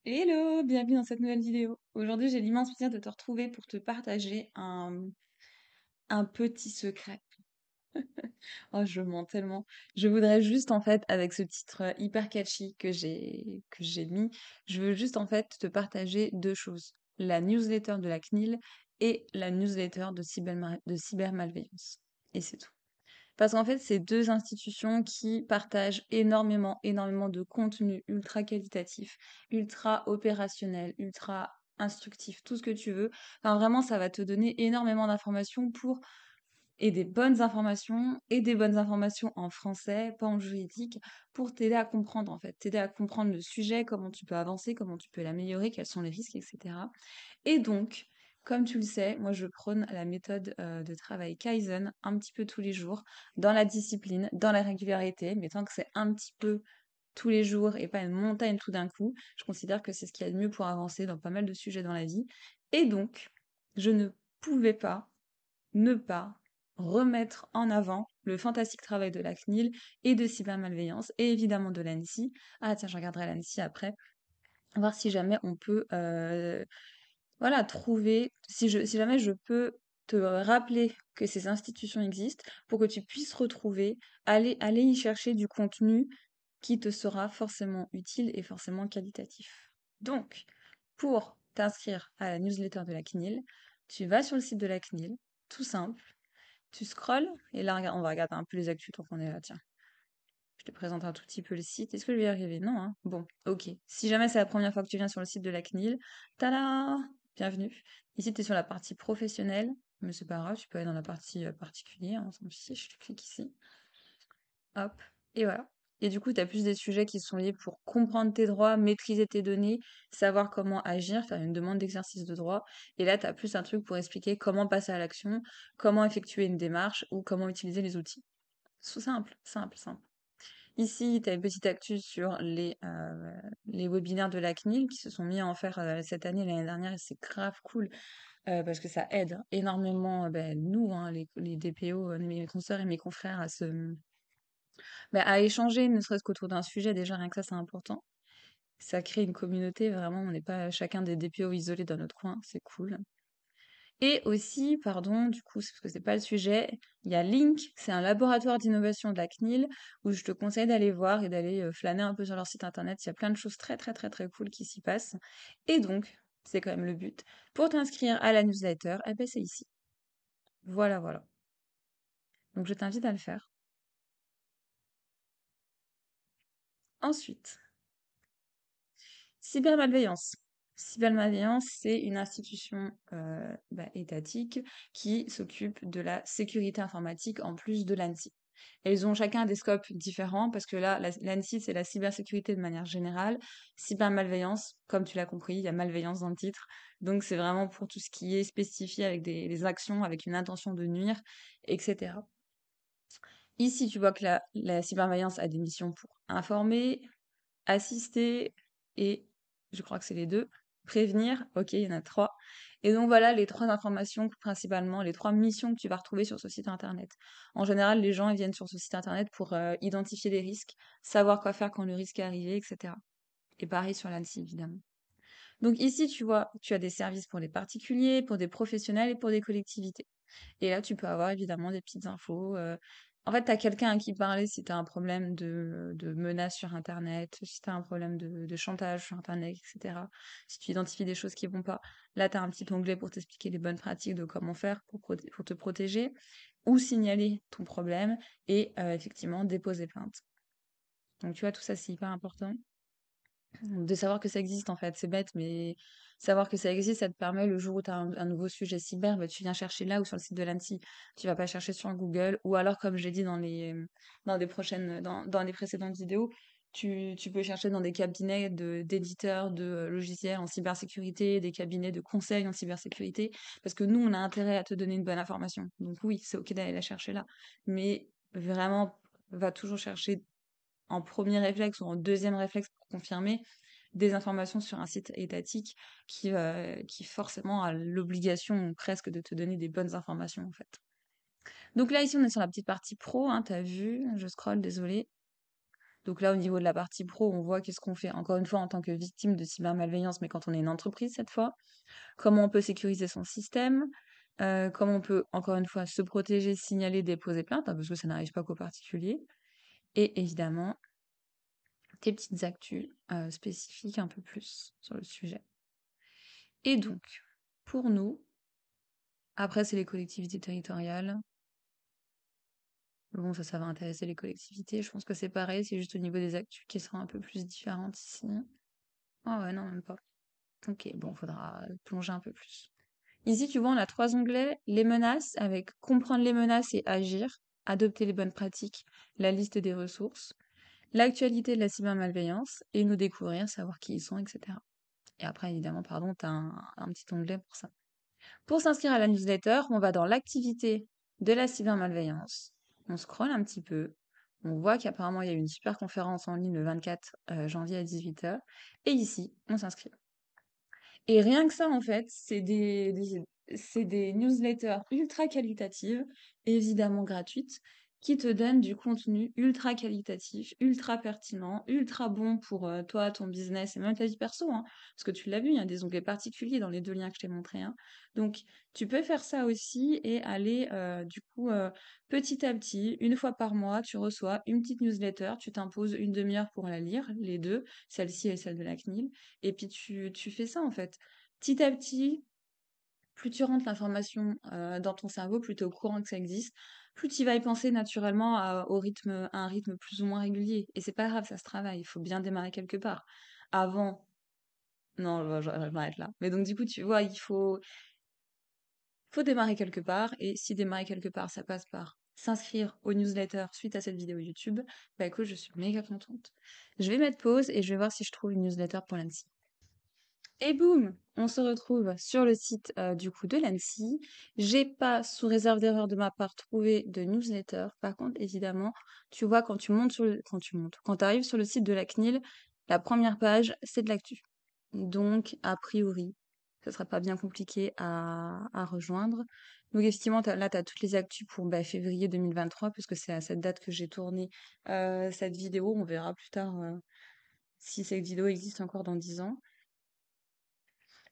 Hello, bienvenue dans cette nouvelle vidéo. Aujourd'hui, j'ai l'immense plaisir de te retrouver pour te partager un petit secret. Oh, je mens tellement. Je voudrais juste, en fait, avec ce titre hyper catchy que j'ai mis, je veux juste, en fait, te partager deux choses. La newsletter de la CNIL et la newsletter de cybermalveillance. Et c'est tout. Parce qu'en fait, c'est 2 institutions qui partagent énormément, énormément de contenu ultra qualitatif, ultra opérationnel, ultra instructif, tout ce que tu veux. Enfin, vraiment, ça va te donner énormément d'informations et des bonnes informations en français, pas en juridique, pour t'aider à comprendre, en fait. T'aider à comprendre le sujet, comment tu peux avancer, comment tu peux l'améliorer, quels sont les risques, etc. Et donc, comme tu le sais, moi je prône la méthode de travail Kaizen un petit peu tous les jours, dans la discipline, dans la régularité, mais tant que c'est un petit peu tous les jours et pas une montagne tout d'un coup, je considère que c'est ce qu'il y a de mieux pour avancer dans pas mal de sujets dans la vie. Et donc, je ne pouvais pas ne pas remettre en avant le fantastique travail de la CNIL et de cybermalveillance, et évidemment de l'ANSSI. Ah tiens, je regarderai l'ANSSI après, voir si jamais on peut voilà, trouver, si jamais je peux te rappeler que ces institutions existent pour que tu puisses retrouver, aller y chercher du contenu qui te sera forcément utile et forcément qualitatif. Donc, pour t'inscrire à la newsletter de la CNIL, tu vas sur le site de la CNIL, tout simple, tu scrolles, et là, on va regarder un peu les actus tant qu'on est là, tiens. Je te présente un tout petit peu le site. Est-ce que je vais y arriver? Non, hein. Bon, ok. Si jamais c'est la première fois que tu viens sur le site de la CNIL, tada! Bienvenue. Ici, tu es sur la partie professionnelle, mais c'est pas grave, tu peux aller dans la partie particulière, on s'en fiche, tu cliques ici, hop, et voilà. Et du coup, tu as plus des sujets qui sont liés pour comprendre tes droits, maîtriser tes données, savoir comment agir, faire une demande d'exercice de droit. Et là, tu as plus un truc pour expliquer comment passer à l'action, comment effectuer une démarche ou comment utiliser les outils. C'est simple, simple, simple. Ici, tu as une petite actu sur les webinaires de la CNIL qui se sont mis à en faire cette année, l'année dernière, et c'est grave cool parce que ça aide énormément nous, hein, les DPO, mes consoeurs et mes confrères, à échanger, ne serait-ce qu'autour d'un sujet. Déjà, rien que ça, c'est important. Ça crée une communauté, vraiment, on n'est pas chacun des DPO isolés dans notre coin, c'est cool. Et aussi, pardon, du coup, c'est parce que c'est pas le sujet, il y a Link, c'est un laboratoire d'innovation de la CNIL où je te conseille d'aller voir et d'aller flâner un peu sur leur site internet. Il y a plein de choses très très très très cool qui s'y passent. Et donc, c'est quand même le but. Pour t'inscrire à la newsletter, eh ben c'est ici. Voilà, voilà. Donc je t'invite à le faire. Ensuite, cybermalveillance. Cybermalveillance, c'est une institution étatique qui s'occupe de la sécurité informatique en plus de l'ANSSI. Elles ont chacun des scopes différents parce que là, l'ANSSI, c'est la cybersécurité de manière générale. Cybermalveillance, comme tu l'as compris, il y a malveillance dans le titre. Donc, c'est vraiment pour tout ce qui est spécifié avec des actions, avec une intention de nuire, etc. Ici, tu vois que la cybermalveillance a des missions pour informer, assister et, je crois que c'est les deux, prévenir. Ok, il y en a trois. Et donc voilà les trois informations principalement, les trois missions que tu vas retrouver sur ce site internet. En général, les gens ils viennent sur ce site internet pour identifier les risques, savoir quoi faire quand le risque est arrivé, etc. Et pareil sur l'ANSSI, évidemment. Donc ici, tu vois, tu as des services pour les particuliers, pour des professionnels et pour des collectivités. Et là, tu peux avoir évidemment des petites infos. En fait, tu as quelqu'un à qui parler si tu as un problème de menace sur Internet, si tu as un problème de chantage sur Internet, etc. Si tu identifies des choses qui vont pas, là, tu as un petit onglet pour t'expliquer les bonnes pratiques de comment faire pour te protéger ou signaler ton problème et effectivement déposer plainte. Donc, tu vois, tout ça, c'est hyper important. De savoir que ça existe en fait, c'est bête, mais savoir que ça existe, ça te permet le jour où tu as un nouveau sujet cyber, tu viens chercher là ou sur le site de l'ANSSI. Tu vas pas chercher sur Google ou alors comme j'ai dit dans les précédentes vidéos, tu peux chercher dans des cabinets d'éditeurs de logiciels en cybersécurité, des cabinets de conseil en cybersécurité, parce que nous on a intérêt à te donner une bonne information. Donc oui, c'est ok d'aller la chercher là, mais vraiment va toujours chercher en premier réflexe ou en deuxième réflexe pour confirmer des informations sur un site étatique qui forcément a l'obligation presque de te donner des bonnes informations en fait. Donc là ici on est sur la petite partie pro, hein, t'as vu, je scroll, désolé. Donc là, au niveau de la partie pro, on voit qu'est-ce qu'on fait, encore une fois, en tant que victime de cybermalveillance, mais quand on est une entreprise cette fois. Comment on peut sécuriser son système, comment on peut, encore une fois, se protéger, signaler, déposer plainte, hein, parce que ça n'arrive pas qu'aux particuliers. Et évidemment, tes petites actus spécifiques un peu plus sur le sujet. Et donc, pour nous, après, c'est les collectivités territoriales. Bon, ça va intéresser les collectivités. Je pense que c'est pareil, c'est juste au niveau des actus qui seront un peu plus différentes ici. Ah ouais, non, même pas. Ok, bon, faudra plonger un peu plus. Ici, tu vois, on a 3 onglets, les menaces, avec comprendre les menaces et agir, adopter les bonnes pratiques, la liste des ressources, l'actualité de la cybermalveillance, et nous découvrir, savoir qui ils sont, etc. Et après, évidemment, pardon, tu as un petit onglet pour ça. Pour s'inscrire à la newsletter, on va dans l'activité de la cybermalveillance. On scrolle un petit peu. On voit qu'apparemment, il y a eu une super conférence en ligne le 24 janvier à 18h. Et ici, on s'inscrit. Et rien que ça, en fait, c'est des newsletters ultra qualitatives, évidemment gratuites, qui te donnent du contenu ultra qualitatif, ultra pertinent, ultra bon pour toi, ton business et même ta vie perso, hein. Parce que tu l'as vu, il y a des onglets particuliers dans les 2 liens que je t'ai montrés, hein. Donc, tu peux faire ça aussi et aller, du coup, petit à petit, une fois par mois, tu reçois une petite newsletter, tu t'imposes une demi-heure pour la lire, les deux, celle-ci et celle de la CNIL, et puis tu fais ça en fait. Petit à petit, plus tu rentres l'information dans ton cerveau, plus tu es au courant que ça existe, plus tu vas y penser naturellement à un rythme plus ou moins régulier. Et c'est pas grave, ça se travaille, il faut bien démarrer quelque part. Avant, non, je m'arrête là. Mais donc du coup, tu vois, faut démarrer quelque part, et si démarrer quelque part, ça passe par s'inscrire aux newsletters suite à cette vidéo YouTube, bah écoute, je suis méga contente. Je vais mettre pause et je vais voir si je trouve une newsletter pour l'ANSI. Et boum, on se retrouve sur le site du coup de l'ANSSI. J'ai pas, sous réserve d'erreur de ma part, trouvé de newsletter. Par contre, évidemment, tu vois, quand tu arrives sur le site de la CNIL, la première page, c'est de l'actu. Donc, a priori, ce sera pas bien compliqué à rejoindre. Donc, effectivement, là, tu as toutes les actus pour février 2023, puisque c'est à cette date que j'ai tourné cette vidéo. On verra plus tard si cette vidéo existe encore dans 10 ans.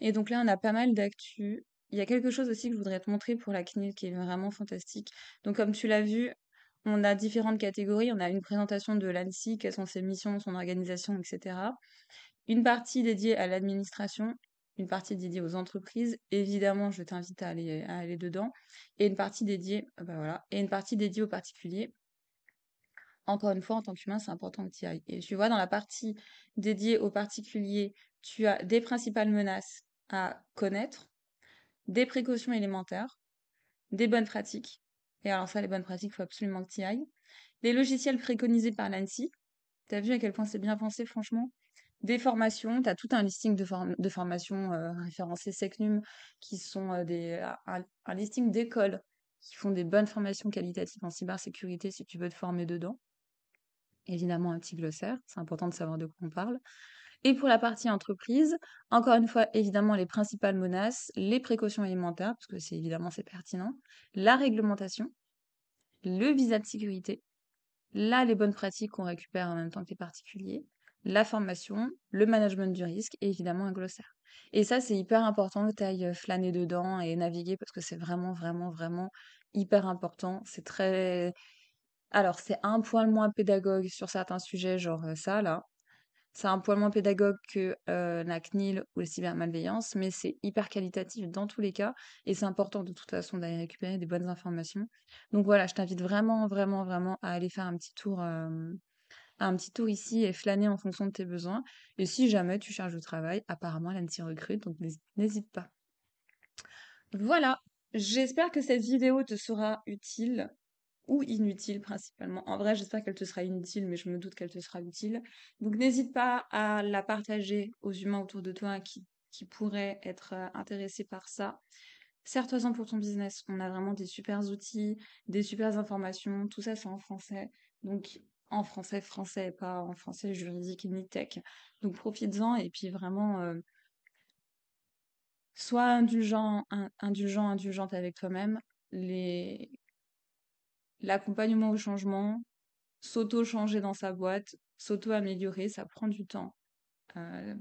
Et donc là, on a pas mal d'actu. Il y a quelque chose aussi que je voudrais te montrer pour la CNIL qui est vraiment fantastique. Donc comme tu l'as vu, on a différentes catégories. On a une présentation de l'ANSSI, quelles sont ses missions, son organisation, etc. Une partie dédiée à l'administration, une partie dédiée aux entreprises. Évidemment, je t'invite à aller dedans. Et une partie dédiée, voilà, et une partie dédiée aux particuliers. Encore une fois, en tant qu'humain, c'est important que tu y ailles. Et tu vois, dans la partie dédiée aux particuliers, tu as des principales menaces à connaître, des précautions élémentaires, des bonnes pratiques. Et alors ça, les bonnes pratiques, il faut absolument que tu y ailles. Les logiciels préconisés par l'ANSSI. Tu as vu à quel point c'est bien pensé, franchement. Des formations, tu as tout un listing de formations référencées SecNum, qui sont un listing d'écoles qui font des bonnes formations qualitatives en cybersécurité si tu veux te former dedans. Évidemment, un petit glossaire, c'est important de savoir de quoi on parle. Et pour la partie entreprise, encore une fois, évidemment, les principales menaces, les précautions élémentaires, parce que c'est pertinent, la réglementation, le visa de sécurité, là, les bonnes pratiques qu'on récupère en même temps que les particuliers, la formation, le management du risque et évidemment un glossaire. Et ça, c'est hyper important que tu ailles flâner dedans et naviguer parce que c'est vraiment, vraiment, vraiment hyper important. C'est très... Alors, c'est un poil moins pédagogue sur certains sujets, genre ça, là. C'est un poil moins pédagogue que la CNIL ou la cybermalveillance, mais c'est hyper qualitatif dans tous les cas. Et c'est important de toute façon d'aller récupérer des bonnes informations. Donc voilà, je t'invite vraiment, vraiment, vraiment à aller faire un petit tour ici et flâner en fonction de tes besoins. Et si jamais tu cherches du travail, apparemment l'ANSSI recrute, donc n'hésite pas. Voilà, j'espère que cette vidéo te sera utile ou inutile principalement. En vrai, j'espère qu'elle te sera inutile, mais je me doute qu'elle te sera utile. Donc n'hésite pas à la partager aux humains autour de toi qui pourraient être intéressés par ça. Sers-toi-en pour ton business. On a vraiment des super outils, des super informations. Tout ça, c'est en français. Donc en français, français, pas en français juridique ni tech. Donc profites-en et puis vraiment, sois indulgente avec toi-même. L'accompagnement au changement, s'auto-changer dans sa boîte, s'auto-améliorer, ça prend du temps. Euh,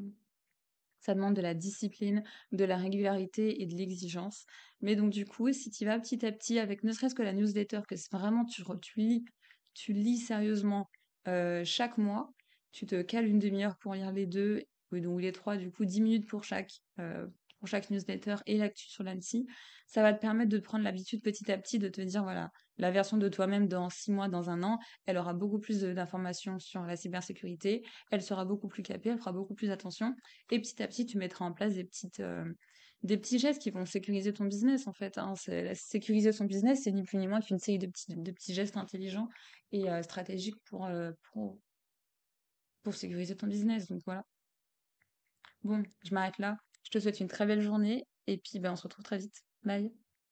Ça demande de la discipline, de la régularité et de l'exigence. Mais donc du coup, si tu vas petit à petit avec ne serait-ce que la newsletter, que c'est vraiment tu lis sérieusement chaque mois, tu te cales une demi-heure pour lire les deux, oui, donc les trois, du coup 10 minutes pour chaque newsletter et l'actu sur l'ANSI, ça va te permettre de prendre l'habitude petit à petit de te dire, voilà, la version de toi-même dans 6 mois, dans un an, elle aura beaucoup plus d'informations sur la cybersécurité, elle sera beaucoup plus capée, elle fera beaucoup plus attention. Et petit à petit, tu mettras en place des petits gestes qui vont sécuriser ton business, en fait, hein. Sécuriser son business, c'est ni plus ni moins qu'une série de petits gestes intelligents et stratégiques pour sécuriser ton business. Donc voilà. Bon, je m'arrête là. Je te souhaite une très belle journée et puis ben, on se retrouve très vite. Bye.